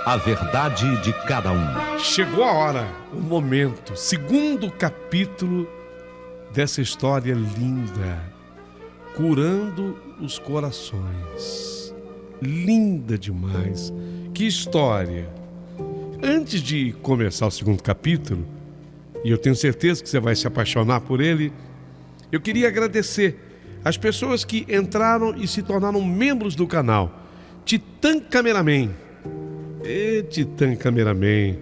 A verdade de cada um. Chegou a hora, o momento, segundo capítulo dessa história linda, curando os corações. Linda demais. Que história! Antes de começar o segundo capítulo, e eu tenho certeza que você vai se apaixonar por ele, eu queria agradecer as pessoas que entraram e se tornaram membros do canal. Titã Cameraman. Titã Cameraman.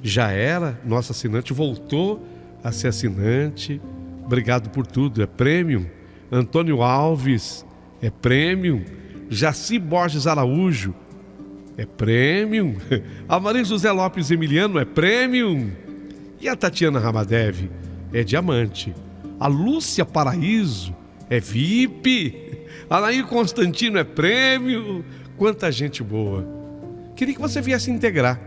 Já era nosso assinante, voltou a ser assinante. Obrigado por tudo, é premium. Antônio Alves, é premium. Jaci Borges Araújo, é premium. A Maria José Lopes Emiliano, é premium. E a Tatiana Ramadev, é diamante. A Lúcia Paraíso, é VIP. A Nair Constantino, é premium. Quanta gente boa. Queria que você viesse integrar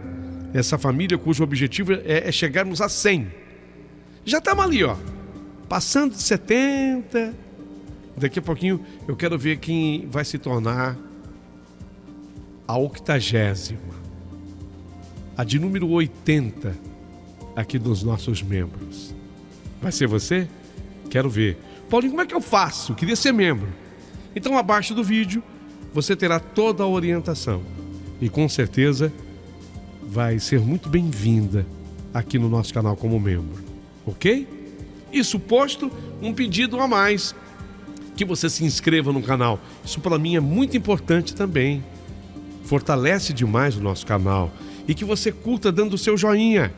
essa família cujo objetivo é chegarmos a 100. Já estamos ali, ó, passando de 70. Daqui a pouquinho eu quero ver quem vai se tornar a 80ª, a de número 80 aqui dos nossos membros. Vai ser você? Quero ver. Paulinho, como é que eu faço? Queria ser membro. Então, abaixo do vídeo, você terá toda a orientação. E com certeza vai ser muito bem-vinda aqui no nosso canal como membro. Ok? Isso posto, um pedido a mais. Que você se inscreva no canal. Isso para mim é muito importante também. Fortalece demais o nosso canal. E que você curta dando o seu joinha.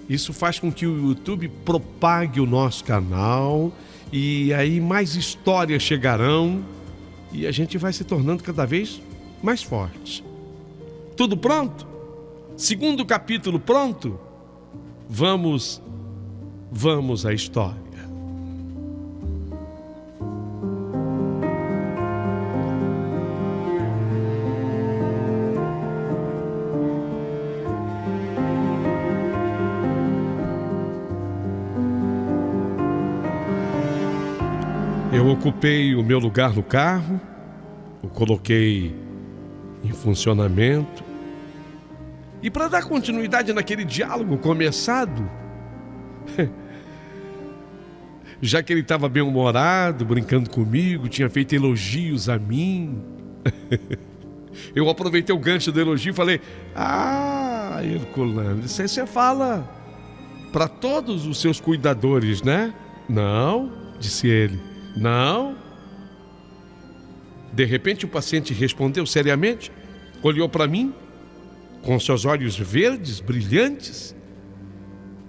Isso faz com que o YouTube propague o nosso canal. E aí mais histórias chegarão. E a gente vai se tornando cada vez mais forte. Tudo pronto? Segundo capítulo pronto? Vamos à história. Eu ocupei o meu lugar no carro, o coloquei em funcionamento. E para dar continuidade naquele diálogo começado, já que ele estava bem-humorado, brincando comigo, tinha feito elogios a mim, eu aproveitei o gancho do elogio e falei: ah, Herculano, isso aí você fala para todos os seus cuidadores, né? Não, disse ele, não. De repente o paciente respondeu seriamente, olhou para mim, com seus olhos verdes, brilhantes.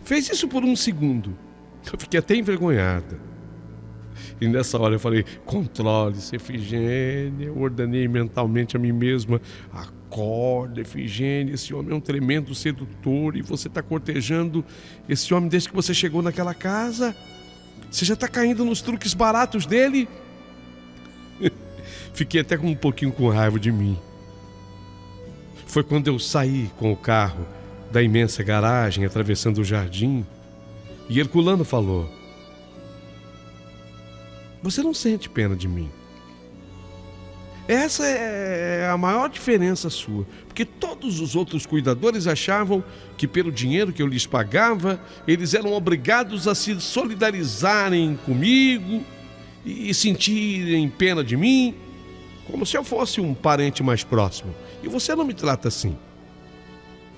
Fez isso por um segundo. Eu fiquei até envergonhada. E nessa hora eu falei: controle-se, Efigênia. Eu ordenei mentalmente a mim mesma: acorda, Efigênia, esse homem é um tremendo sedutor e você está cortejando esse homem desde que você chegou naquela casa. Você já está caindo nos truques baratos dele. Fiquei até com um pouquinho com raiva de mim. Foi quando eu saí com o carro da imensa garagem, atravessando o jardim, e Herculano falou: você não sente pena de mim? Essa é a maior diferença sua, porque todos os outros cuidadores achavam que pelo dinheiro que eu lhes pagava, eles eram obrigados a se solidarizarem comigo e sentirem pena de mim, como se eu fosse um parente mais próximo. E você não me trata assim.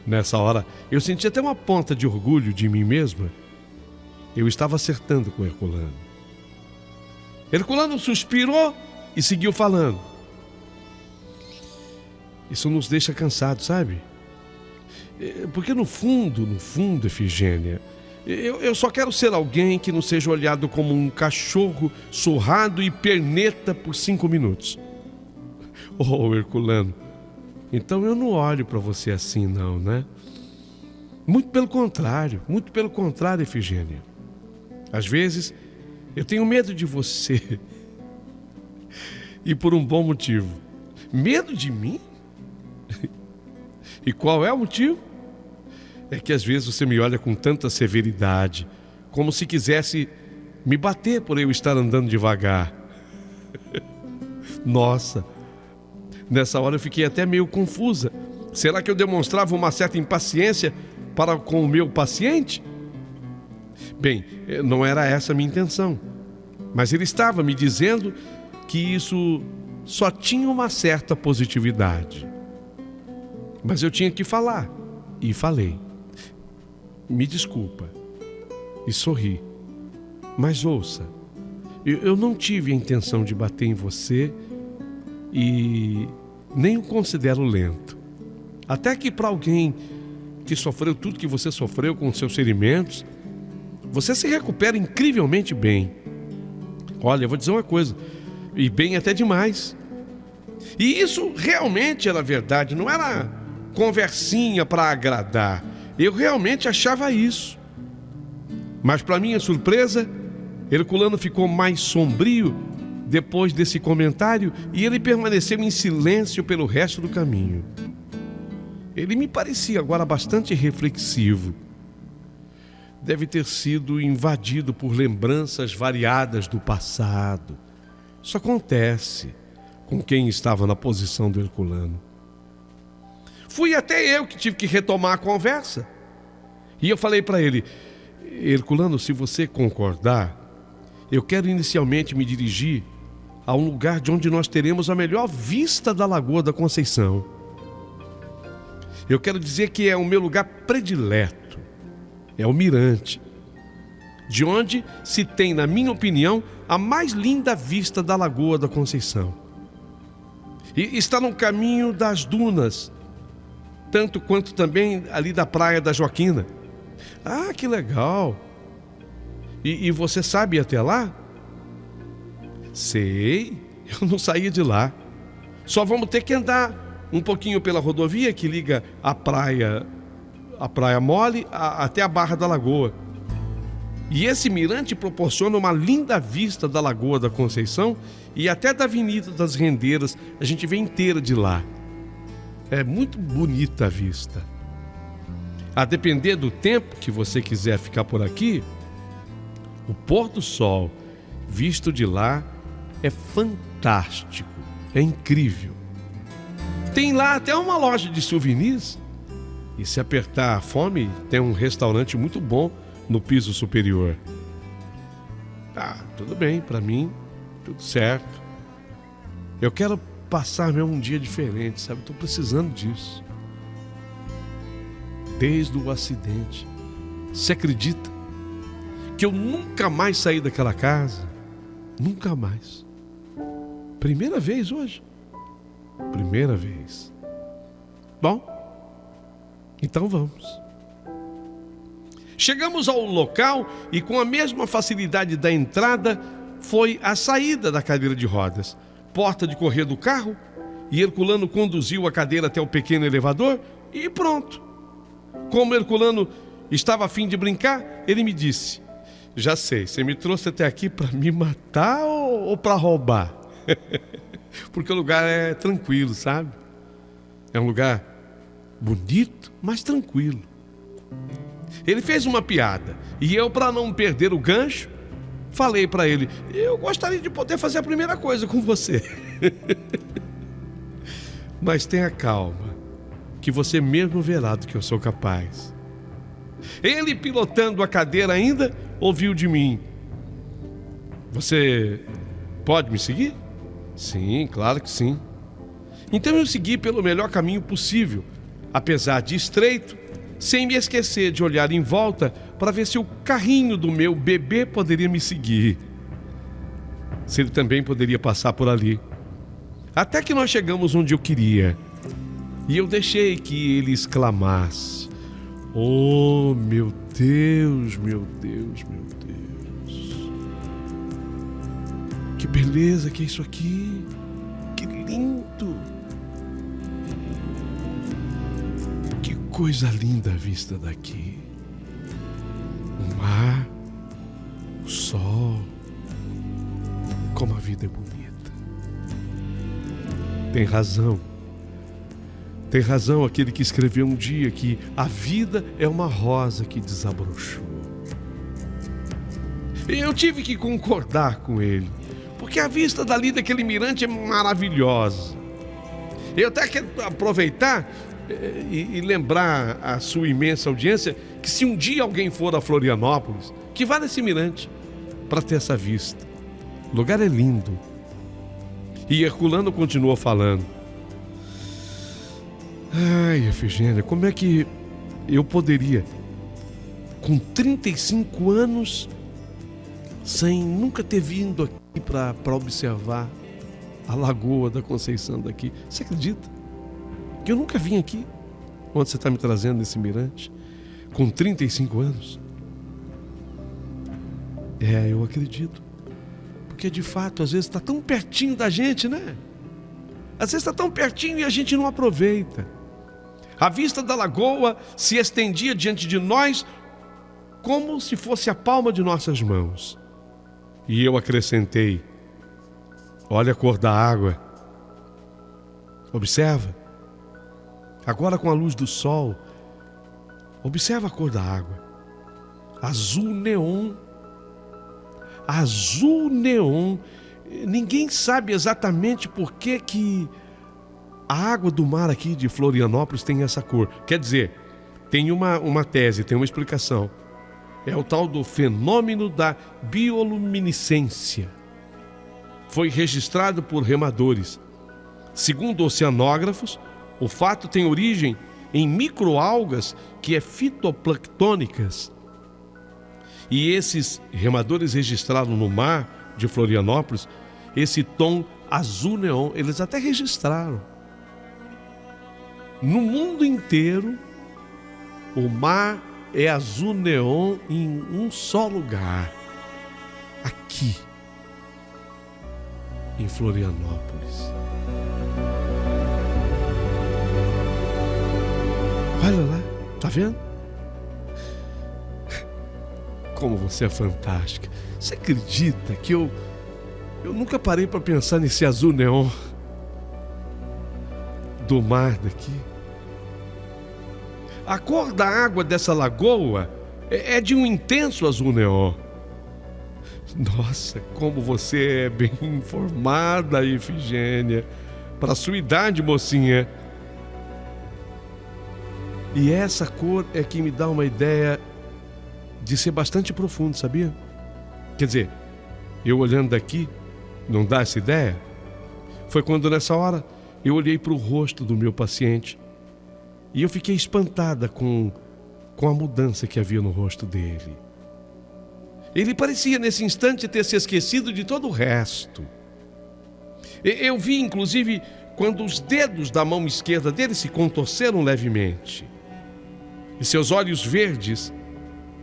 Nessa hora, eu senti até uma ponta de orgulho de mim mesma. Eu estava acertando com Herculano. Herculano suspirou e seguiu falando. Isso nos deixa cansados, sabe? Porque no fundo, Efigênia, eu só quero ser alguém que não seja olhado como um cachorro surrado e perneta por 5 minutos. Oh, Herculano, então eu não olho para você assim não, né? Muito pelo contrário, Efigênia. Às vezes, eu tenho medo de você. E por um bom motivo. Medo de mim? E qual é o motivo? É que às vezes você me olha com tanta severidade, como se quisesse me bater por eu estar andando devagar. Nossa, nessa hora eu fiquei até meio confusa. Será que eu demonstrava uma certa impaciência para com o meu paciente? Bem, não era essa a minha intenção, mas ele estava me dizendo que isso só tinha uma certa positividade. Mas eu tinha que falar, e falei. Me desculpa, e sorri. Mas ouça, eu não tive a intenção de bater em você e nem o considero lento. Até que para alguém que sofreu tudo que você sofreu com seus ferimentos, você se recupera incrivelmente bem. Olha, eu vou dizer uma coisa, e bem até demais. E isso realmente era verdade, não era conversinha para agradar. Eu realmente achava isso. Mas para minha surpresa, Herculano ficou mais sombrio depois desse comentário e ele permaneceu em silêncio pelo resto do caminho. Ele me parecia agora bastante reflexivo. Deve ter sido invadido por lembranças variadas do passado. Isso acontece com quem estava na posição do Herculano. Fui até eu que tive que retomar a conversa. E eu falei para ele: Herculano, se você concordar, eu quero inicialmente me dirigir a um lugar de onde nós teremos a melhor vista da Lagoa da Conceição. Eu quero dizer que é o meu lugar predileto. É o mirante, de onde se tem, na minha opinião, a mais linda vista da Lagoa da Conceição. E está no caminho das dunas, tanto quanto também ali da Praia da Joaquina. Ah, que legal! E você sabe ir até lá? Sei, eu não saía de lá. Só vamos ter que andar um pouquinho pela rodovia que liga a Praia Mole até a Barra da Lagoa. E esse mirante proporciona uma linda vista da Lagoa da Conceição e até da Avenida das Rendeiras. A gente vê inteira de lá. É muito bonita a vista. A depender do tempo que você quiser ficar por aqui, o pôr do sol visto de lá é fantástico, é incrível. Tem lá até uma loja de souvenirs. E se apertar a fome, tem um restaurante muito bom no piso superior. Ah, tudo bem, para mim, tudo certo. Eu quero passar mesmo um dia diferente, sabe? Estou precisando disso. Desde o acidente. Você acredita que eu nunca mais saí daquela casa? Nunca mais. Primeira vez hoje. Primeira vez. Bom, então vamos. Chegamos ao local e com a mesma facilidade da entrada foi a saída da cadeira de rodas. Porta de correr do carro e Herculano conduziu a cadeira até o pequeno elevador e pronto. Como Herculano estava a fim de brincar, ele me disse: já sei, você me trouxe até aqui para me matar ou para roubar? Porque o lugar é tranquilo, sabe? É um lugar bonito, mas tranquilo. Ele fez uma piada e eu, para não perder o gancho, falei para ele: eu gostaria de poder fazer a primeira coisa com você. Mas tenha calma, que você mesmo verá do que eu sou capaz. Ele, pilotando a cadeira ainda, ouviu de mim: você pode me seguir? Sim, claro que sim. Então eu segui pelo melhor caminho possível, apesar de estreito, sem me esquecer de olhar em volta para ver se o carrinho do meu bebê poderia me seguir, se ele também poderia passar por ali. Até que nós chegamos onde eu queria, e eu deixei que ele exclamasse: oh, meu Deus, meu Deus, meu Deus. Que beleza que é isso aqui. Que lindo. Que coisa linda a vista daqui. O mar, o sol. Como a vida é bonita. Tem razão. Tem razão aquele que escreveu um dia que a vida é uma rosa que desabrochou. Eu tive que concordar com ele, porque a vista dali daquele mirante é maravilhosa. Eu até quero aproveitar e lembrar a sua imensa audiência que se um dia alguém for a Florianópolis, que vá nesse mirante para ter essa vista. O lugar é lindo. E Herculano continuou falando. Ai, Efigênia, como é que eu poderia, com 35 anos, sem nunca ter vindo aqui para observar a Lagoa da Conceição daqui? Você acredita que eu nunca vim aqui, onde você está me trazendo nesse mirante, com 35 anos? Eu acredito. Porque de fato, às vezes está tão pertinho da gente, né? Às vezes está tão pertinho e a gente não aproveita. A vista da lagoa se estendia diante de nós como se fosse a palma de nossas mãos. E eu acrescentei: olha a cor da água. Observa. Agora com a luz do sol, observa a cor da água. Azul neon. Azul neon. Ninguém sabe exatamente por que a água do mar aqui de Florianópolis tem essa cor. Quer dizer, tem uma tese, tem uma explicação. É o tal do fenômeno da bioluminescência. Foi registrado por remadores. Segundo oceanógrafos, o fato tem origem em microalgas que é fitoplânctônicas. E esses remadores registraram no mar de Florianópolis esse tom azul neon. Eles até registraram. No mundo inteiro, o mar é azul neon em um só lugar. Aqui, em Florianópolis. Olha lá, tá vendo? Como você é fantástica. Você acredita que eu nunca parei para pensar nesse azul neon do mar daqui? A cor da água dessa lagoa é de um intenso azul neon. Nossa, como você é bem informada, Efigênia. Para a sua idade, mocinha. E essa cor é que me dá uma ideia de ser bastante profundo, sabia? Quer dizer, eu olhando daqui, não dá essa ideia? Foi quando nessa hora eu olhei para o rosto do meu paciente e eu fiquei espantada com a mudança que havia no rosto dele. Ele parecia nesse instante ter se esquecido de todo o resto. Eu vi inclusive quando os dedos da mão esquerda dele se contorceram levemente e seus olhos verdes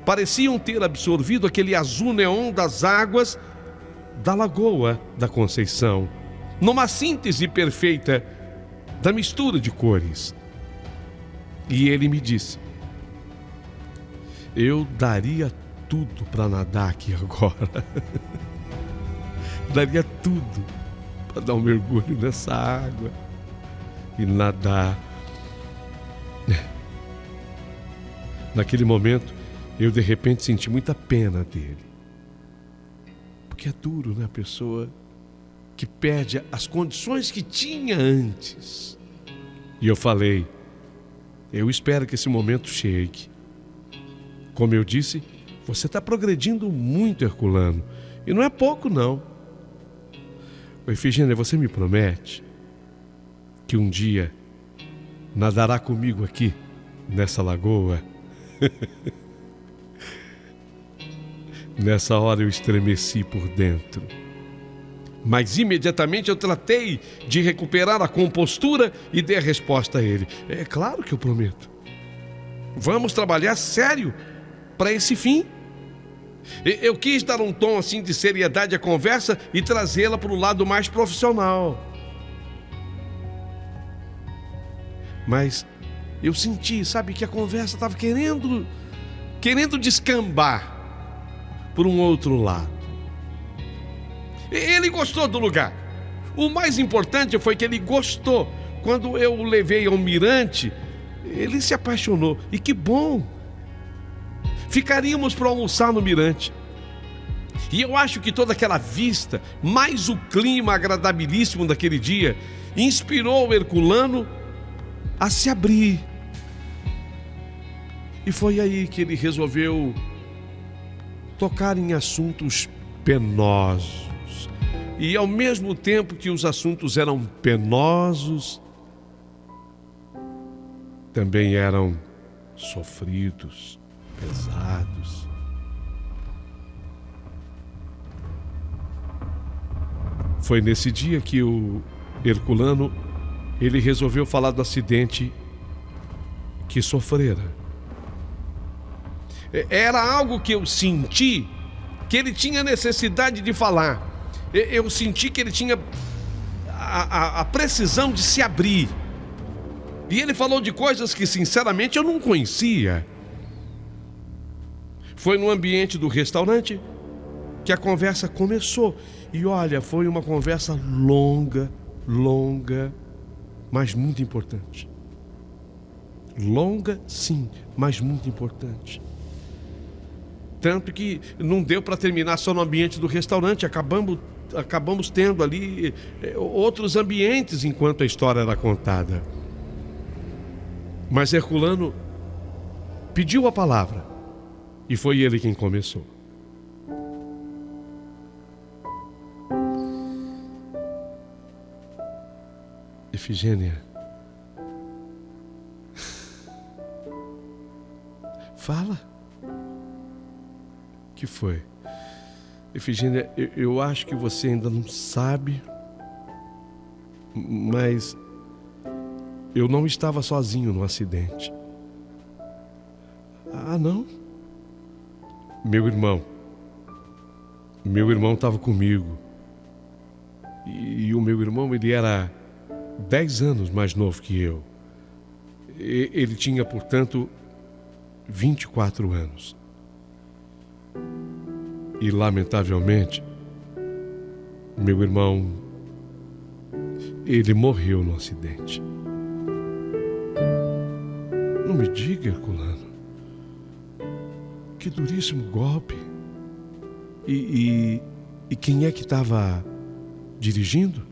pareciam ter absorvido aquele azul neon das águas da Lagoa da Conceição, numa síntese perfeita da mistura de cores. E ele me disse: eu daria tudo para nadar aqui agora. Daria tudo para dar um mergulho nessa água e nadar. Naquele momento, eu de repente senti muita pena dele. Porque é duro, né? A pessoa que perde as condições que tinha antes. E eu falei: eu espero que esse momento chegue. Como eu disse, você está progredindo muito, Herculano. E não é pouco, não. Efigênia, você me promete que um dia nadará comigo aqui, nessa lagoa? Nessa hora eu estremeci por dentro. Mas imediatamente eu tratei de recuperar a compostura e dei a resposta a ele: é claro que eu prometo. Vamos trabalhar sério para esse fim. Eu quis dar um tom assim de seriedade à conversa e trazê-la para o lado mais profissional. Mas eu senti, sabe, que a conversa estava querendo descambar por um outro lado. Ele gostou do lugar. O mais importante foi que ele gostou. Quando eu o levei ao mirante, ele se apaixonou. E que bom! Ficaríamos para almoçar no mirante. E eu acho que toda aquela vista, mais o clima agradabilíssimo daquele dia, inspirou o Herculano a se abrir. E foi aí que ele resolveu tocar em assuntos penosos. E ao mesmo tempo que os assuntos eram penosos, também eram sofridos, pesados. Foi nesse dia que o Herculano, ele resolveu falar do acidente que sofrera. Era algo que eu senti que ele tinha necessidade de falar. Eu senti que ele tinha a precisão de se abrir. E ele falou de coisas que, sinceramente, eu não conhecia. Foi no ambiente do restaurante que a conversa começou. E olha, foi uma conversa longa, mas muito importante. Longa, sim, mas muito importante. Tanto que não deu para terminar só no ambiente do restaurante. Acabamos tendo ali outros ambientes enquanto a história era contada. Mas Herculano pediu a palavra e foi ele quem começou. Efigênia, fala. O que foi? Efigênia, eu acho que você ainda não sabe, mas eu não estava sozinho no acidente. Ah, não? Meu irmão estava comigo. E o meu irmão, ele era 10 anos mais novo que eu. Ele tinha, portanto, 24 anos. E, lamentavelmente, meu irmão, ele morreu no acidente. Não me diga, Herculano. Que duríssimo golpe. E quem é que estava dirigindo?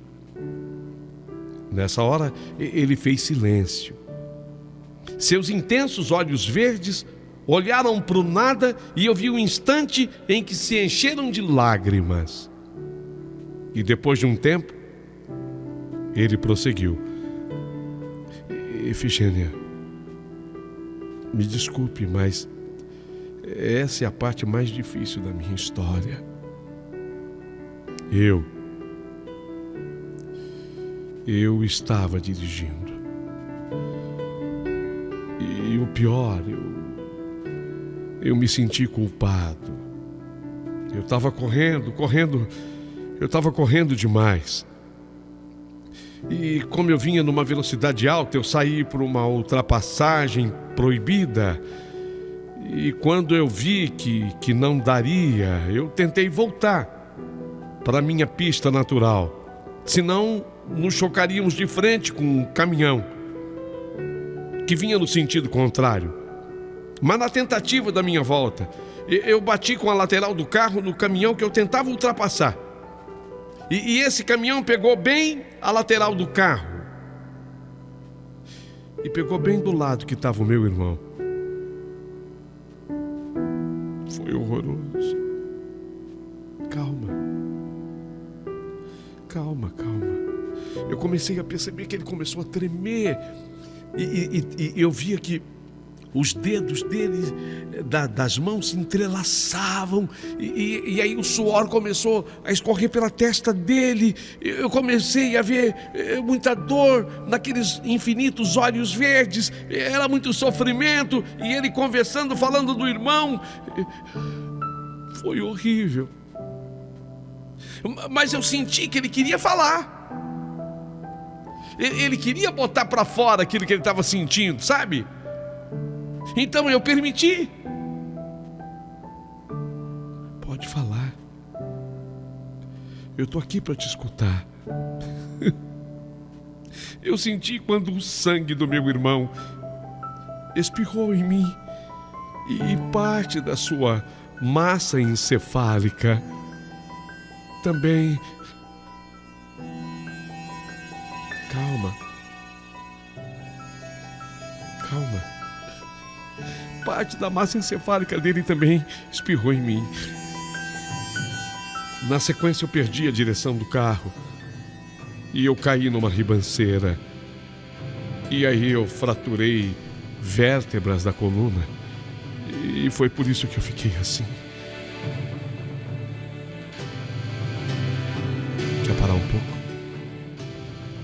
Nessa hora, ele fez silêncio. Seus intensos olhos verdes olharam para o nada e eu vi um instante em que se encheram de lágrimas. E depois de um tempo, ele prosseguiu. Efigênia, me desculpe, mas essa é a parte mais difícil da minha história. Eu estava dirigindo. E o pior, eu me senti culpado. Eu estava correndo, eu estava correndo demais. E como eu vinha numa velocidade alta, eu saí por uma ultrapassagem proibida. E quando eu vi que não daria, eu tentei voltar para a minha pista natural. Senão, nos chocaríamos de frente com um caminhão que vinha no sentido contrário. Mas na tentativa da minha volta, eu bati com a lateral do carro no caminhão que eu tentava ultrapassar. E esse caminhão pegou bem a lateral do carro. E pegou bem do lado que estava o meu irmão. Foi horroroso. Calma. Eu comecei a perceber que ele começou a tremer. E eu via que os dedos dele, das mãos, se entrelaçavam. E aí o suor começou a escorrer pela testa dele. Eu comecei a ver muita dor naqueles infinitos olhos verdes. Era muito sofrimento. E ele conversando, falando do irmão. Foi horrível. Mas eu senti que ele queria falar. Ele queria botar para fora aquilo que ele estava sentindo, sabe? Então eu permiti. Pode falar. Eu estou aqui para te escutar. Eu senti quando o sangue do meu irmão espirrou em mim e parte da sua massa encefálica também. calma. Parte da massa encefálica dele também espirrou em mim. Na sequência, eu perdi a direção do carro e eu caí numa ribanceira. E aí eu fraturei vértebras da coluna. E foi por isso que eu fiquei assim. Quer parar um pouco?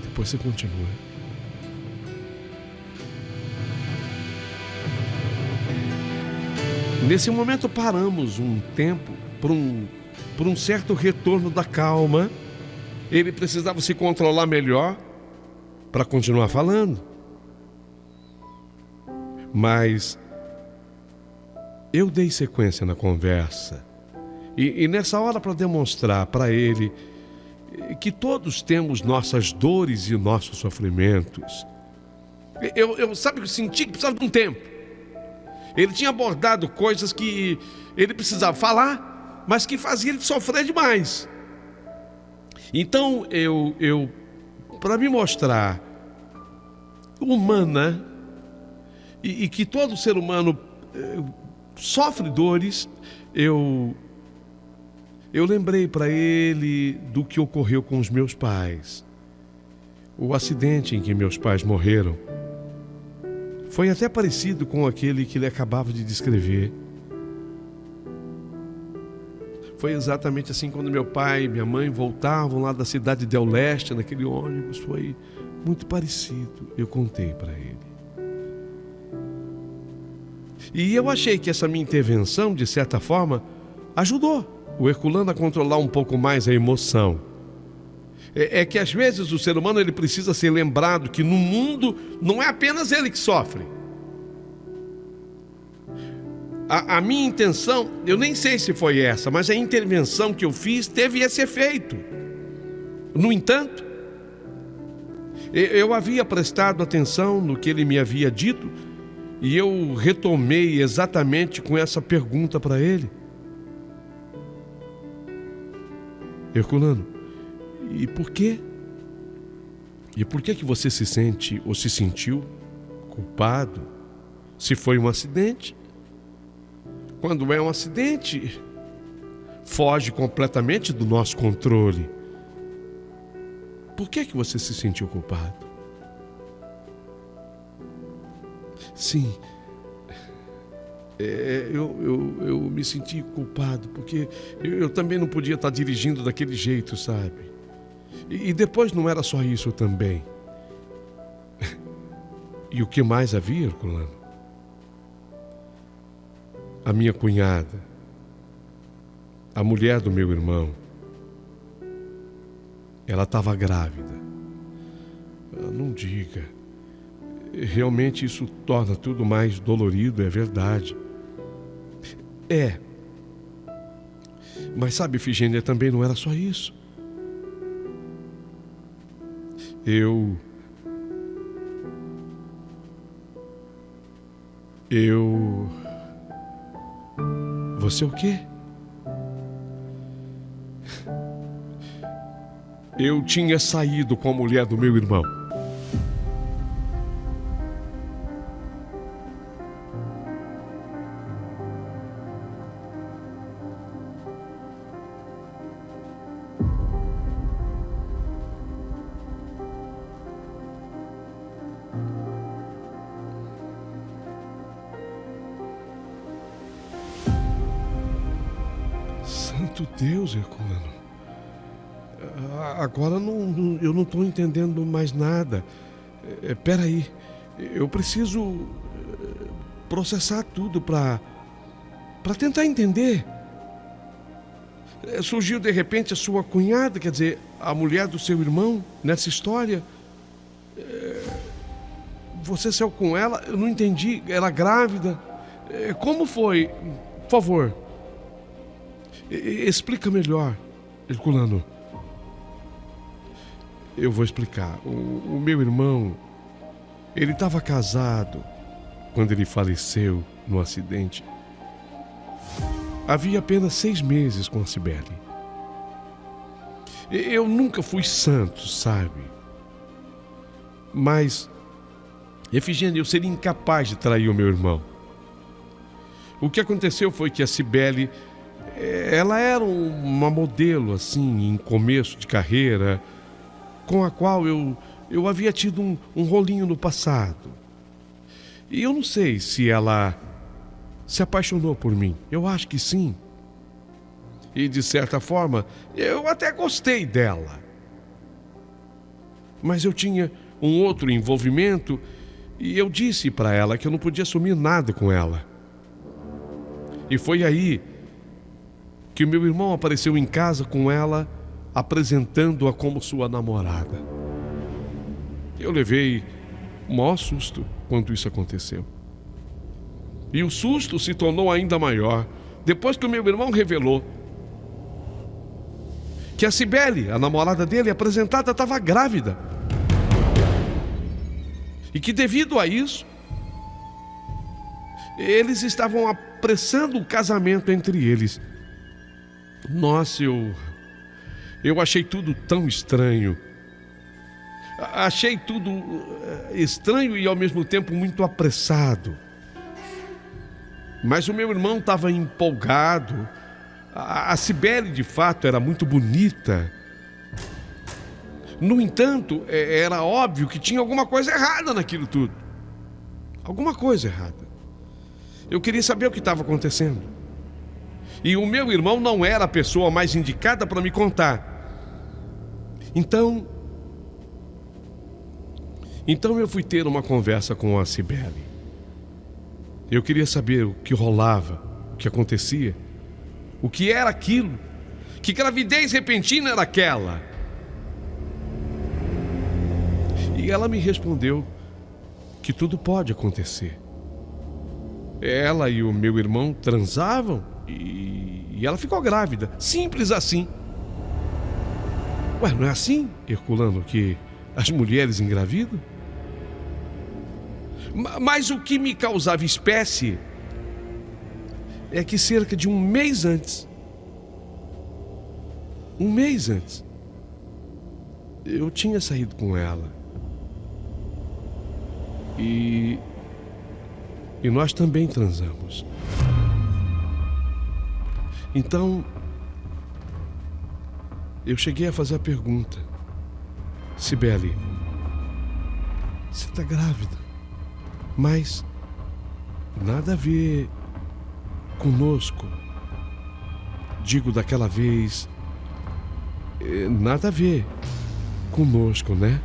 Depois você continua. Nesse momento paramos um tempo por um certo retorno da calma. Ele precisava se controlar melhor para continuar falando. Mas eu dei sequência na conversa. E nessa hora, para demonstrar para ele que todos temos nossas dores e nossos sofrimentos, eu senti que precisava de um tempo. Ele tinha abordado coisas que ele precisava falar, mas que fazia ele sofrer demais. Então, para me mostrar humana e que todo ser humano sofre dores, eu lembrei para ele do que ocorreu com os meus pais. O acidente em que meus pais morreram foi até parecido com aquele que ele acabava de descrever. Foi exatamente assim quando meu pai e minha mãe voltavam lá da cidade del Leste, naquele ônibus. Foi muito parecido. Eu contei para ele. E eu achei que essa minha intervenção, de certa forma, ajudou o Herculano a controlar um pouco mais a emoção. É que às vezes o ser humano ele precisa ser lembrado que no mundo não é apenas ele que sofre. A minha intenção, eu nem sei se foi essa, mas a intervenção que eu fiz teve esse efeito. No entanto, eu havia prestado atenção no que ele me havia dito e eu retomei exatamente com essa pergunta para ele. Herculano, e por quê? E por que você se sente ou se sentiu culpado se foi um acidente? Quando é um acidente, foge completamente do nosso controle. Por que você se sentiu culpado? Sim, eu me senti culpado, porque eu também não podia estar dirigindo daquele jeito, sabe? E depois não era só isso também. E o que mais havia, Herculano? A minha cunhada, a mulher do meu irmão, ela estava grávida. Não diga. Realmente isso torna tudo mais dolorido, é verdade. É. Mas sabe, Ifigênia, também não era só isso. Você o quê? Eu tinha saído com a mulher do meu irmão. Santo Deus, Herculano. Agora eu não estou entendendo mais nada. Peraí, eu preciso processar tudo para tentar entender. Surgiu de repente a sua cunhada, quer dizer, a mulher do seu irmão, nessa história. Você saiu com ela, eu não entendi, ela grávida. Como foi? Por favor, explica melhor, Herculano. Eu vou explicar. O meu irmão, ele estava casado quando ele faleceu no acidente. Havia apenas 6 meses com a Cibele. Eu nunca fui santo, sabe? Mas Efigênia, eu seria incapaz de trair o meu irmão. O que aconteceu foi que a Cibele, ela era uma modelo, assim, em começo de carreira, com a qual eu havia tido um rolinho no passado. E eu não sei se ela se apaixonou por mim. Eu acho que sim. E, de certa forma, eu até gostei dela. Mas eu tinha um outro envolvimento e eu disse para ela que eu não podia assumir nada com ela. E foi aí que o meu irmão apareceu em casa com ela, apresentando-a como sua namorada. Eu levei o maior susto quando isso aconteceu. E o susto se tornou ainda maior depois que o meu irmão revelou que a Cibele, a namorada dele, apresentada, estava grávida. E que devido a isso, eles estavam apressando o casamento entre eles. Nossa, eu achei tudo tão estranho. Achei tudo estranho e ao mesmo tempo muito apressado. Mas o meu irmão estava empolgado. A Cibele, de fato, era muito bonita. No entanto, era óbvio que tinha alguma coisa errada naquilo tudo. Alguma coisa errada. Eu queria saber o que estava acontecendo. E o meu irmão não era a pessoa mais indicada para me contar. Então eu fui ter uma conversa com a Cibele. Eu queria saber o que rolava, o que acontecia. O que era aquilo? Que gravidez repentina era aquela? E ela me respondeu que tudo pode acontecer. Ela e o meu irmão transavam e ela ficou grávida. Simples assim. Ué, não é assim, Herculano, que as mulheres engravidam? Mas o que me causava espécie é que cerca de um mês antes, eu tinha saído com ela. E nós também transamos. Então, eu cheguei a fazer a pergunta: Cibele, você está grávida? Mas nada a ver conosco. Digo, daquela vez, nada a ver conosco, né?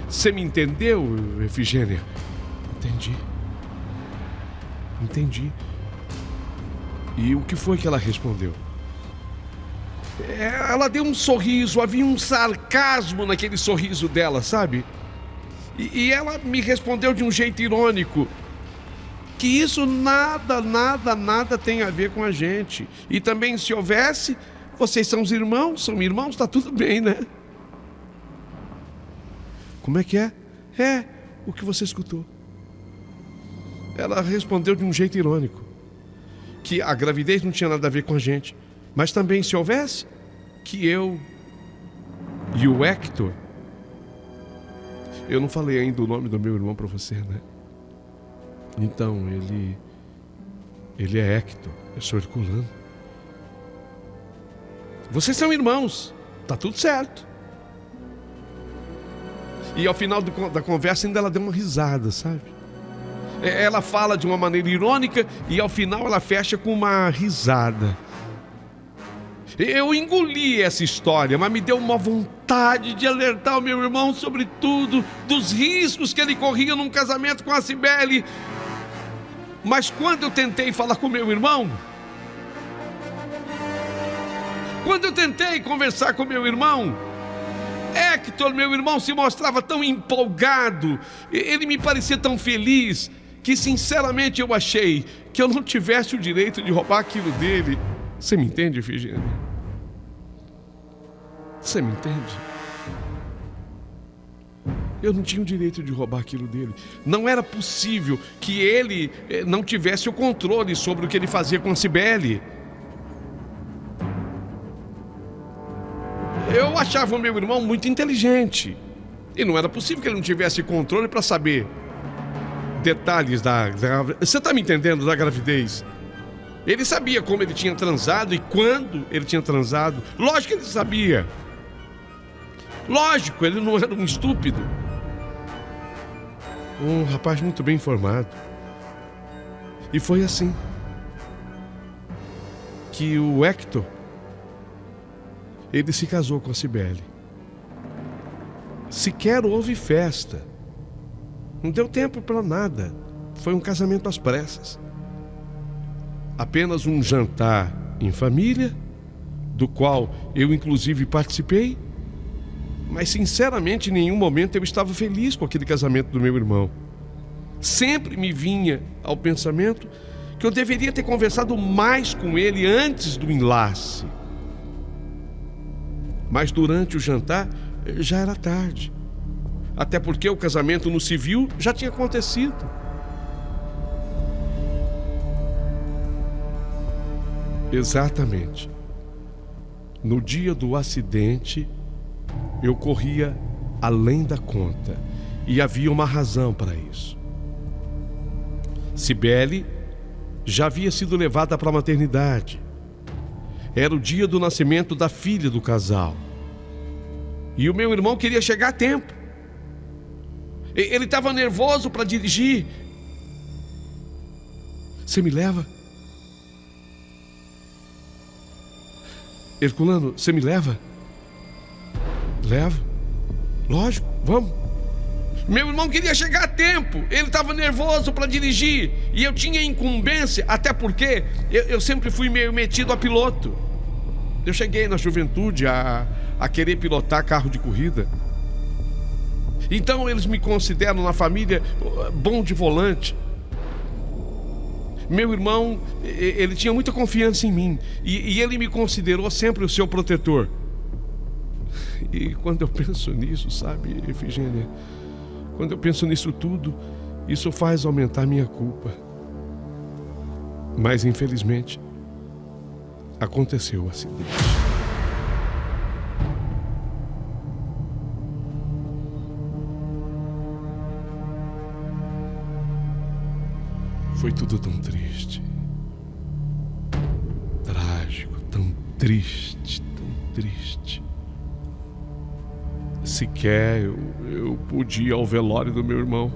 Você me entendeu, Efigênia? Entendi. E o que foi que ela respondeu? Ela deu um sorriso, havia um sarcasmo naquele sorriso dela, sabe? E ela me respondeu de um jeito irônico que isso nada tem a ver com a gente. E também, se houvesse, vocês são irmãos, tá tudo bem, né? Como é que é? É o que você escutou. Ela respondeu de um jeito irônico que a gravidez não tinha nada a ver com a gente, mas também, se houvesse, que eu e o Hector... Eu não falei ainda o nome do meu irmão para você, né? Então, ele é Hector, eu sou Herculano. Vocês são irmãos, tá tudo certo. E ao final da conversa ainda ela deu uma risada, sabe? Ela fala de uma maneira irônica e ao final ela fecha com uma risada. Eu engoli essa história, mas me deu uma vontade de alertar o meu irmão sobre tudo, dos riscos que ele corria num casamento com a Cibele. Mas quando eu tentei falar com meu irmão, quando eu tentei conversar com meu irmão, Hector, meu irmão, se mostrava tão empolgado, ele me parecia tão feliz, que sinceramente eu achei que eu não tivesse o direito de roubar aquilo dele. Você me entende, Efigênia? Você me entende? Eu não tinha o direito de roubar aquilo dele. Não era possível que ele não tivesse o controle sobre o que ele fazia com a Cibele. Eu achava o meu irmão muito inteligente. E não era possível que ele não tivesse controle para saber detalhes da gravidez. Você está me entendendo, da gravidez? Ele sabia como ele tinha transado e quando ele tinha transado. Lógico que ele sabia. Lógico, ele não era um estúpido. Um rapaz muito bem informado. E foi assim que o Hector, ele se casou com a Cibele. Sequer houve festa. Não deu tempo para nada. Foi um casamento às pressas. Apenas um jantar em família, do qual eu inclusive participei, mas sinceramente em nenhum momento eu estava feliz com aquele casamento do meu irmão. Sempre me vinha ao pensamento que eu deveria ter conversado mais com ele antes do enlace. Mas durante o jantar já era tarde. Até porque o casamento no civil já tinha acontecido. Exatamente. No dia do acidente, eu corria além da conta. E havia uma razão para isso. Cibele já havia sido levada para a maternidade. Era o dia do nascimento da filha do casal. E o meu irmão queria chegar a tempo. Ele estava nervoso para dirigir. Você me leva? Herculano, você me leva? Levo. Lógico, vamos. Meu irmão queria chegar a tempo. Ele estava nervoso para dirigir. E eu tinha incumbência, até porque eu sempre fui meio metido a piloto. Eu cheguei na juventude a querer pilotar carro de corrida. Então eles me consideram na família bom de volante. Meu irmão, ele tinha muita confiança em mim. E ele me considerou sempre o seu protetor. E quando eu penso nisso, sabe, Efigênia, quando eu penso nisso tudo, isso faz aumentar minha culpa. Mas infelizmente aconteceu o acidente. Foi tudo tão triste, trágico, tão triste, tão triste. Sequer eu pude ir ao velório do meu irmão.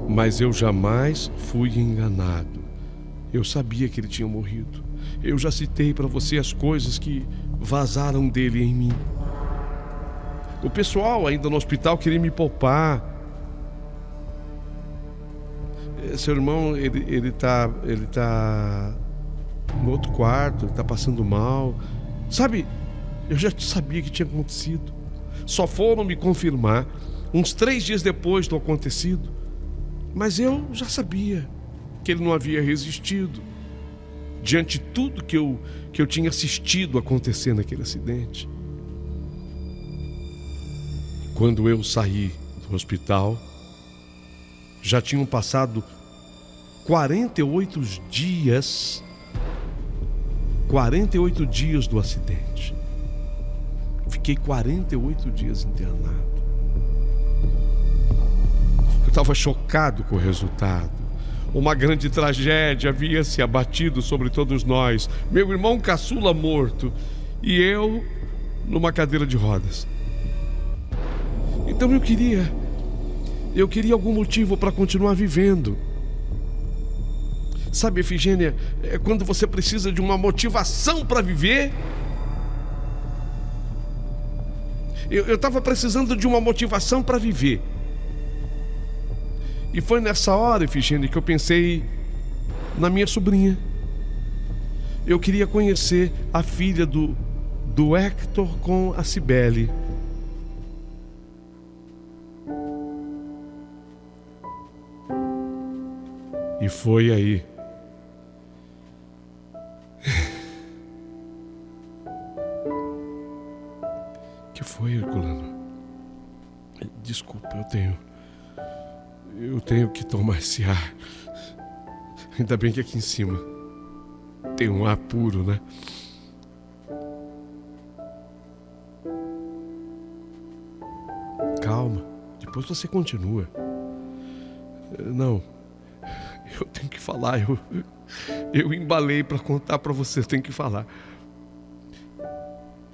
Mas eu jamais fui enganado. Eu sabia que ele tinha morrido. Eu já citei para você as coisas que vazaram dele em mim. O pessoal ainda no hospital queria me poupar. Seu irmão, ele tá no outro quarto, ele tá passando mal. Sabe, eu já sabia que tinha acontecido. Só foram me confirmar uns 3 dias depois do acontecido. Mas eu já sabia que ele não havia resistido diante de tudo que eu tinha assistido acontecer naquele acidente. Quando eu saí do hospital, já tinham passado 48 dias do acidente. Fiquei 48 dias internado. Eu estava chocado com o resultado. Uma grande tragédia havia se abatido sobre todos nós. Meu irmão caçula morto e eu numa cadeira de rodas. Então eu queria algum motivo para continuar vivendo. Sabe, Efigênia, quando você precisa de uma motivação para viver. Eu estava precisando de uma motivação para viver. E foi nessa hora, Efigênia, que eu pensei na minha sobrinha. Eu queria conhecer a filha do Hector com a Cibele. E foi aí. Que foi, Herculano? Desculpa, eu tenho que tomar esse ar. Ainda bem que aqui em cima tem um ar puro, né? calma. Depois você continua. Não, eu tenho que falar. Eu embalei para contar para você, eu tenho que falar.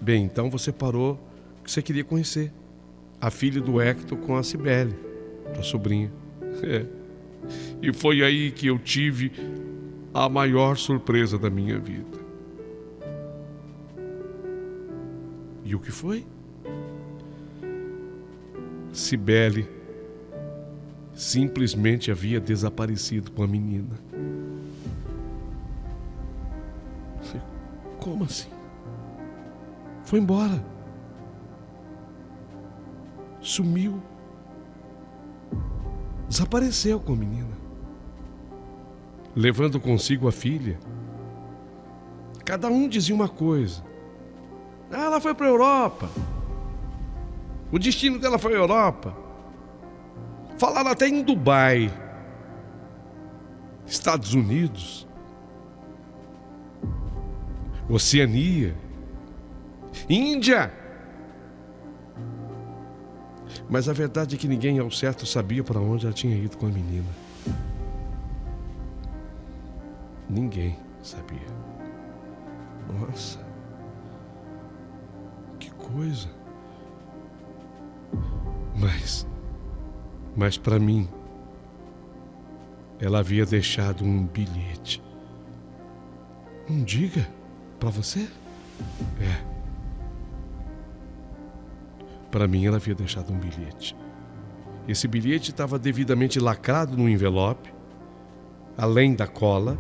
Bem, então você parou que você queria conhecer a filha do Hector com a Cibele, tua sobrinha. E foi aí que eu tive a maior surpresa da minha vida. E o que foi? Cibele simplesmente havia desaparecido com a menina. Como assim? Foi embora. Sumiu. Desapareceu com a menina, levando consigo a filha. Cada um dizia uma coisa. Ela foi para a Europa. O destino dela foi a Europa. Falaram até em Dubai, Estados Unidos, Oceania, Índia. Mas a verdade é que ninguém ao certo sabia para onde ela tinha ido com a menina. Ninguém sabia. Nossa, que coisa. Mas para mim, ela havia deixado um bilhete. Não diga, para você? Para mim, ela havia deixado um bilhete. Esse bilhete estava devidamente lacrado no envelope, além da cola,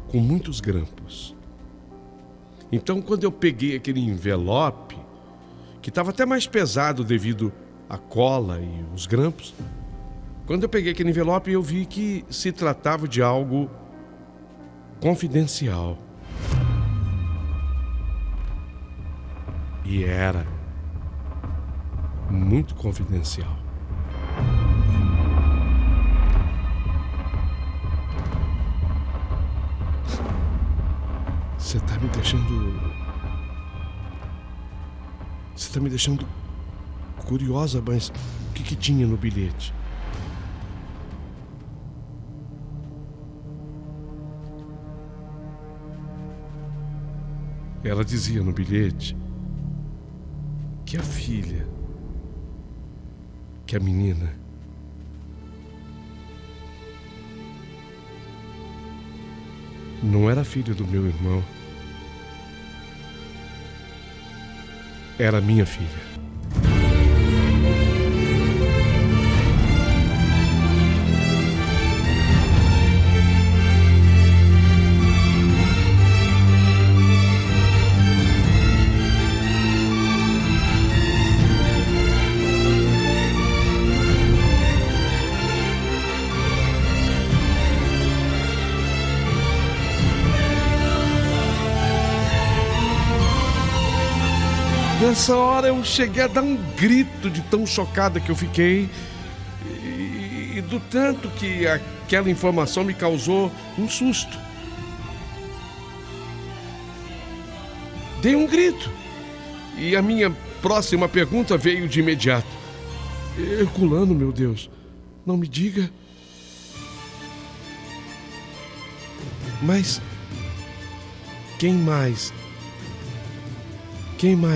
com muitos grampos. Então, quando eu peguei aquele envelope, que estava até mais pesado devido à cola e os grampos, quando eu peguei aquele envelope, eu vi que se tratava de algo confidencial. E era muito confidencial. Você está me deixando curiosa, mas o que tinha no bilhete? Ela dizia no bilhete que a filha, que a menina, não era filha do meu irmão, era minha filha. Nessa hora eu cheguei a dar um grito de tão chocada que eu fiquei e do tanto que aquela informação me causou um susto. Dei um grito e a minha próxima pergunta veio de imediato. Herculano, meu Deus, não me diga. Mas quem mais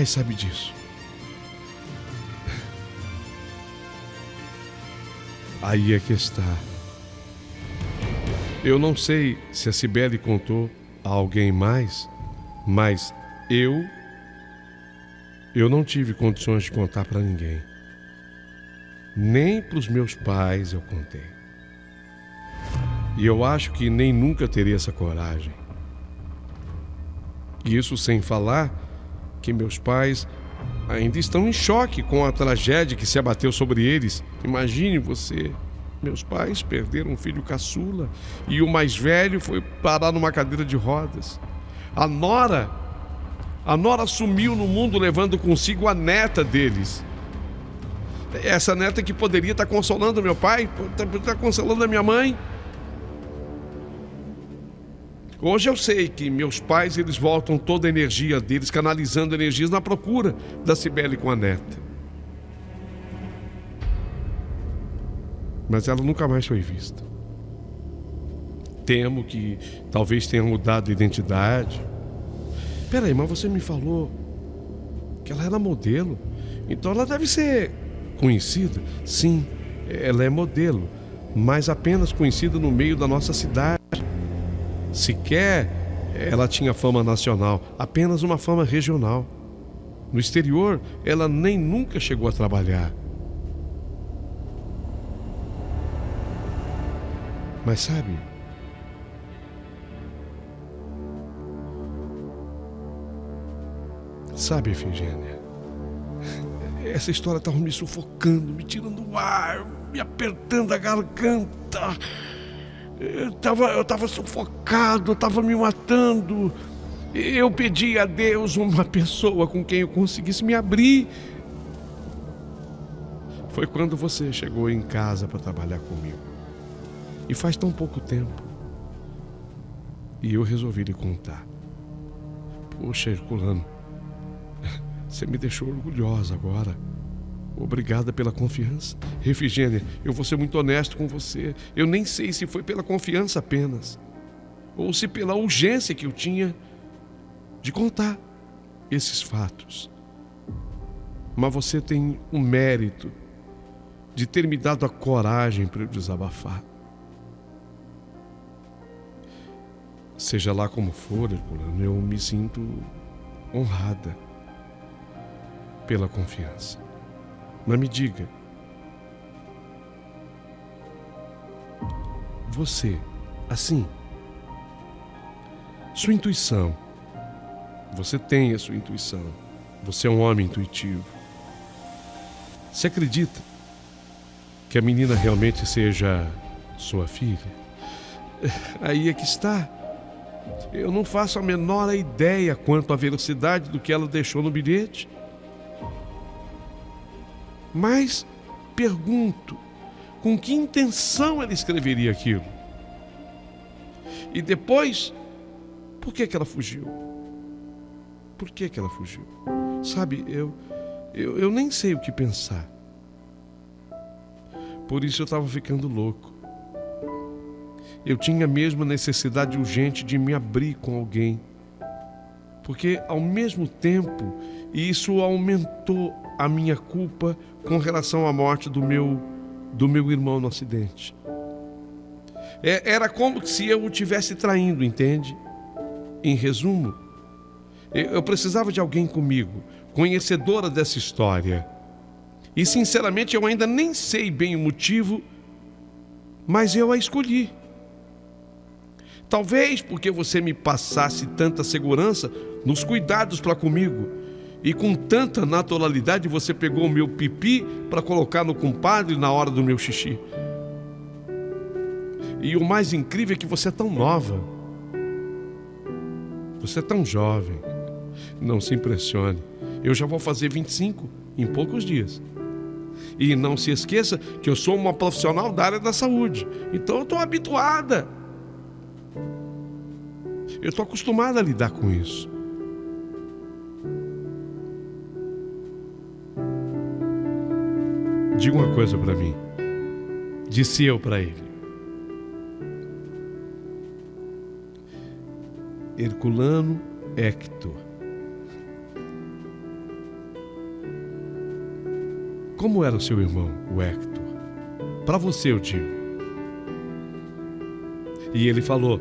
sabe disso? Aí é que está. Eu não sei se a Cibele contou a alguém mais, mas eu não tive condições de contar para ninguém. Nem para os meus pais eu contei. E eu acho que nem nunca teria essa coragem. E isso sem falar que meus pais ainda estão em choque com a tragédia que se abateu sobre eles. Imagine você, meus pais perderam um filho caçula e o mais velho foi parar numa cadeira de rodas. A nora sumiu no mundo levando consigo a neta deles. Essa neta que poderia estar consolando meu pai, estar consolando a minha mãe. Hoje eu sei que meus pais, eles voltam toda a energia deles, canalizando energias na procura da Cibele com a neta. mas ela nunca mais foi vista. Temo que talvez tenha mudado de identidade. Peraí, mas você me falou que ela era modelo, então ela deve ser conhecida. Sim, ela é modelo, mas apenas conhecida no meio da nossa cidade. Sequer ela tinha fama nacional, apenas uma fama regional. No exterior, ela nem nunca chegou a trabalhar. Mas sabe, Efigênia, essa história estava me sufocando, me tirando o ar, me apertando a garganta. Eu estava sufocado, estava me matando. Eu pedi a Deus uma pessoa com quem eu conseguisse me abrir. Foi quando você chegou em casa para trabalhar comigo. E faz tão pouco tempo. E eu resolvi lhe contar. Poxa, Herculano, você me deixou orgulhosa agora. Obrigada pela confiança. Efigênia, eu vou ser muito honesto com você. Eu nem sei se foi pela confiança apenas, ou se pela urgência que eu tinha de contar esses fatos. Mas você tem o mérito de ter me dado a coragem para eu desabafar. Seja lá como for, Herculano, eu me sinto honrada pela confiança. Mas me diga, você, assim, sua intuição, você tem a sua intuição, você é um homem intuitivo. Você acredita que a menina realmente seja sua filha? Aí é que está. Eu não faço a menor ideia quanto à velocidade do que ela deixou no bilhete. Mas pergunto, com que intenção ela escreveria aquilo? E depois, por que ela fugiu? Por que ela fugiu? Sabe, eu nem sei o que pensar. Por isso eu estava ficando louco. Eu tinha mesmo a necessidade urgente de me abrir com alguém. Porque ao mesmo tempo, isso aumentou a minha culpa com relação à morte do meu irmão no acidente. Era como se eu o tivesse traindo, entende? Em resumo, eu precisava de alguém comigo, conhecedora dessa história. E sinceramente eu ainda nem sei bem o motivo, mas eu a escolhi. Talvez porque você me passasse tanta segurança nos cuidados para comigo, e com tanta naturalidade você pegou o meu pipi para colocar no compadre na hora do meu xixi. E o mais incrível é que você é tão nova. Você é tão jovem. Não se impressione. Eu já vou fazer 25 em poucos dias. E não se esqueça que eu sou uma profissional da área da saúde. Então eu estou habituada. Eu estou acostumada a lidar com isso. Diga uma coisa para mim. Disse eu para ele. Herculano Hector. Como era o seu irmão, o Hector? Para você eu digo. E ele falou,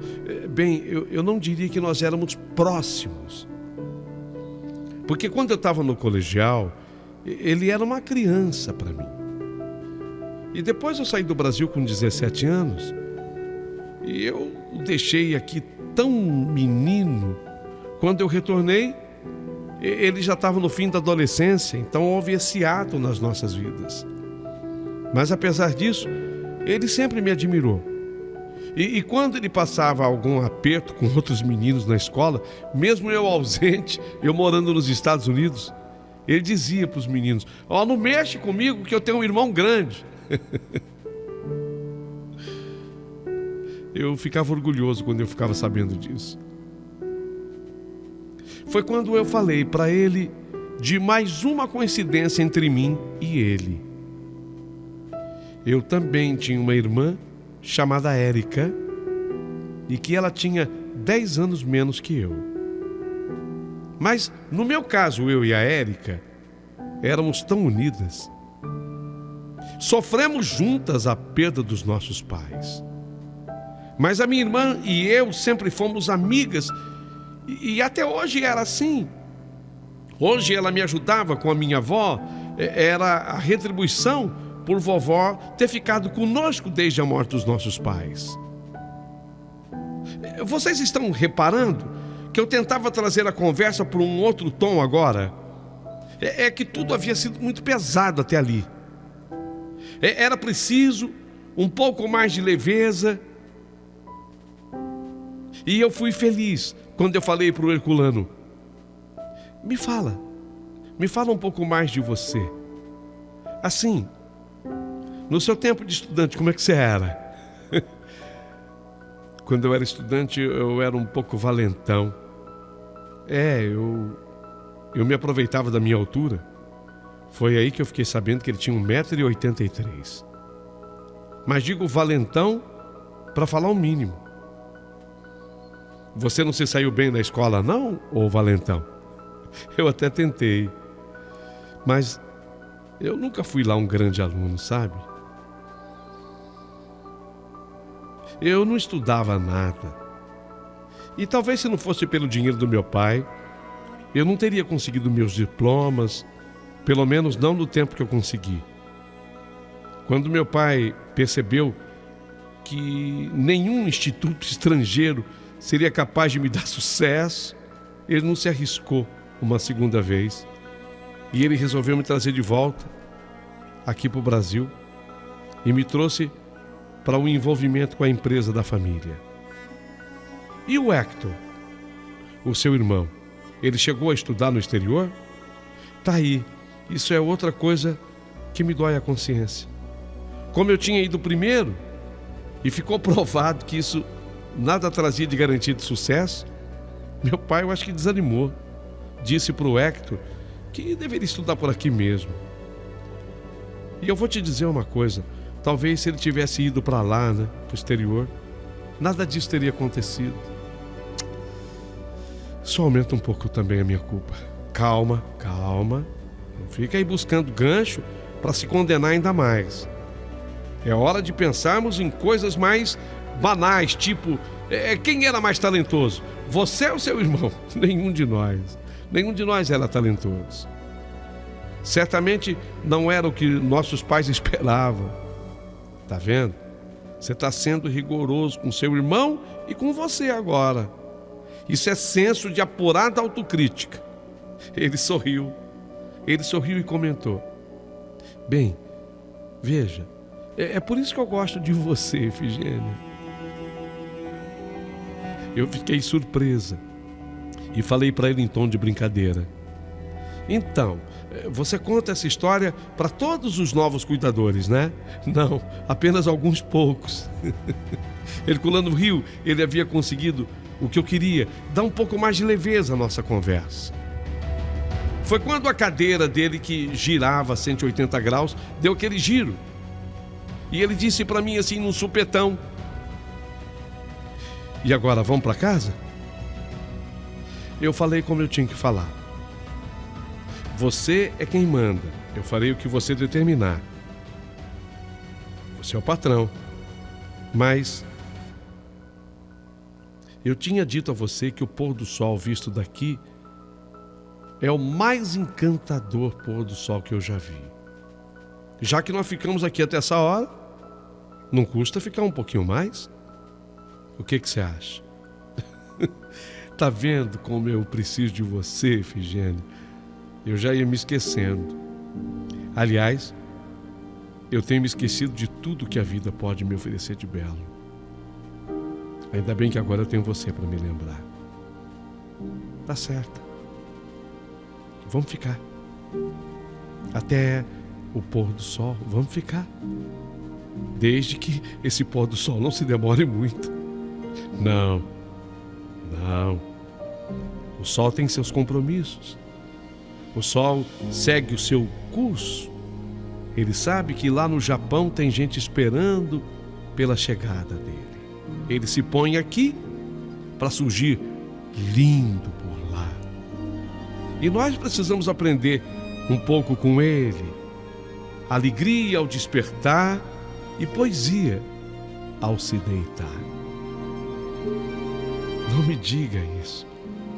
bem, eu não diria que nós éramos próximos. Porque quando eu estava no colegial, ele era uma criança para mim. E depois eu saí do Brasil com 17 anos. E eu o deixei aqui tão menino. Quando eu retornei, ele já estava no fim da adolescência. Então houve esse ato nas nossas vidas. Mas apesar disso, ele sempre me admirou. E quando ele passava algum aperto com outros meninos na escola, mesmo eu ausente, eu morando nos Estados Unidos, ele dizia para os meninos, não mexe comigo que eu tenho um irmão grande. Eu ficava orgulhoso quando eu ficava sabendo disso. Foi quando eu falei para ele de mais uma coincidência entre mim e ele. eu também tinha uma irmã chamada Érica e que ela tinha 10 anos menos que eu. Mas, no meu caso, eu e a Érica éramos tão unidas. Sofremos juntas a perda dos nossos pais. Mas a minha irmã e eu sempre fomos amigas e até hoje era assim. Hoje ela me ajudava com a minha avó, era a retribuição por vovó ter ficado conosco desde a morte dos nossos pais. Vocês estão reparando que eu tentava trazer a conversa para um outro tom agora? É que tudo havia sido muito pesado até ali. Era preciso um pouco mais de leveza. E eu fui feliz quando eu falei para o Herculano: me fala um pouco mais de você. Assim, no seu tempo de estudante, como é que você era? Quando eu era estudante, eu era um pouco valentão. Eu me aproveitava da minha altura. Foi aí que eu fiquei sabendo que ele tinha 1,83 m. Mas digo valentão para falar o mínimo. Você não se saiu bem na escola, não, ô valentão? Eu até tentei. Mas eu nunca fui lá um grande aluno, sabe? Eu não estudava nada. E talvez se não fosse pelo dinheiro do meu pai, eu não teria conseguido meus diplomas, pelo menos não no tempo que eu consegui. Quando meu pai percebeu que nenhum instituto estrangeiro seria capaz de me dar sucesso, ele não se arriscou uma segunda vez. E ele resolveu me trazer de volta aqui para o Brasil e me trouxe para um envolvimento com a empresa da família. E o Hector, o seu irmão, ele chegou a estudar no exterior? Tá aí, isso é outra coisa que me dói a consciência. Como eu tinha ido primeiro e ficou provado que isso nada trazia de garantia de sucesso, meu pai, eu acho que desanimou. Disse para o Hector que deveria estudar por aqui mesmo. E eu vou te dizer uma coisa: talvez se ele tivesse ido para lá, para o exterior, nada disso teria acontecido. Só aumenta um pouco também a minha culpa. Calma. Não fica aí buscando gancho para se condenar ainda mais. É hora de pensarmos em coisas mais banais, tipo, quem era mais talentoso? Você ou seu irmão? Nenhum de nós era talentoso. Certamente não era o que nossos pais esperavam. Tá vendo? Você está sendo rigoroso com seu irmão e com você agora. Isso é senso de apurada autocrítica. Ele sorriu e comentou: bem, veja, é por isso que eu gosto de você, Efigênia. Eu fiquei surpresa e falei para ele em tom de brincadeira: então, você conta essa história para todos os novos cuidadores, né? Não, apenas alguns poucos. Herculano riu. Ele havia conseguido o que eu queria, dar um pouco mais de leveza à nossa conversa. Foi quando a cadeira dele, que girava 180 graus, deu aquele giro. E ele disse para mim assim, num supetão: e agora, vamos para casa? Eu falei como eu tinha que falar. Você é quem manda. Eu farei o que você determinar. Você é o patrão. Mas eu tinha dito a você que o pôr do sol visto daqui é o mais encantador pôr do sol que eu já vi. Já que nós ficamos aqui até essa hora, não custa ficar um pouquinho mais? O que você acha? Tá vendo como eu preciso de você, Efigênia? Eu já ia me esquecendo. Aliás, eu tenho me esquecido de tudo que a vida pode me oferecer de belo. Ainda bem que agora eu tenho você para me lembrar. Tá certo. Vamos ficar. Até o pôr do sol, vamos ficar. Desde que esse pôr do sol não se demore muito. Não. O sol tem seus compromissos. O sol segue o seu curso. Ele sabe que lá no Japão tem gente esperando pela chegada dele. Ele se põe aqui para surgir lindo por lá. E nós precisamos aprender um pouco com ele. Alegria ao despertar e poesia ao se deitar. Não me diga isso.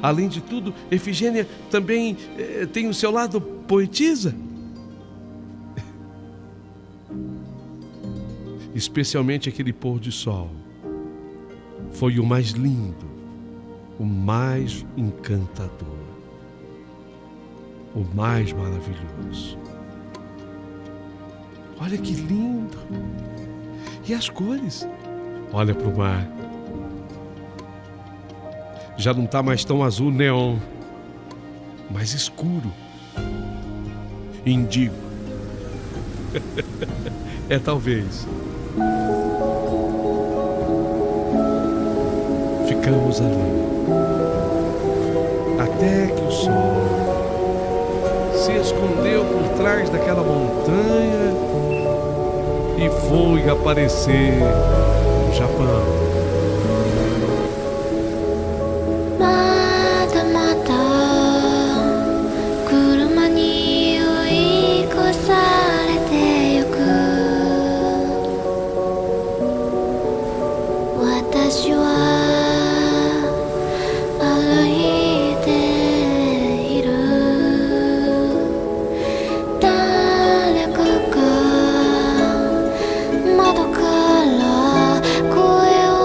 Além de tudo, Efigênia também tem o seu lado poetisa. Especialmente aquele pôr de sol. Foi o mais lindo, o mais encantador, o mais maravilhoso. Olha que lindo! E as cores? Olha para o mar. Já não está mais tão azul neon, mais escuro, índigo. É talvez. Ficamos ali, até que o sol se escondeu por trás daquela montanha e foi aparecer no Japão. まだまだ車に追い越されてゆく私は歩いている誰かが窓から声を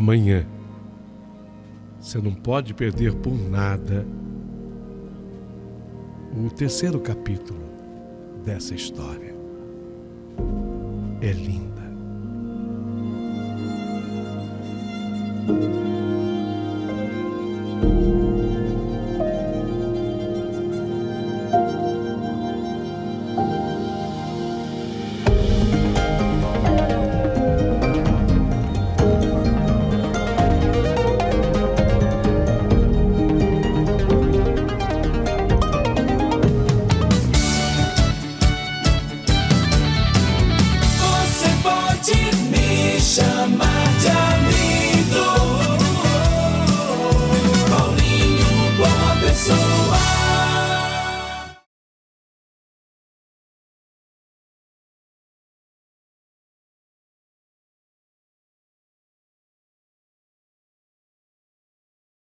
Amanhã, você não pode perder por nada o terceiro capítulo dessa história. É linda.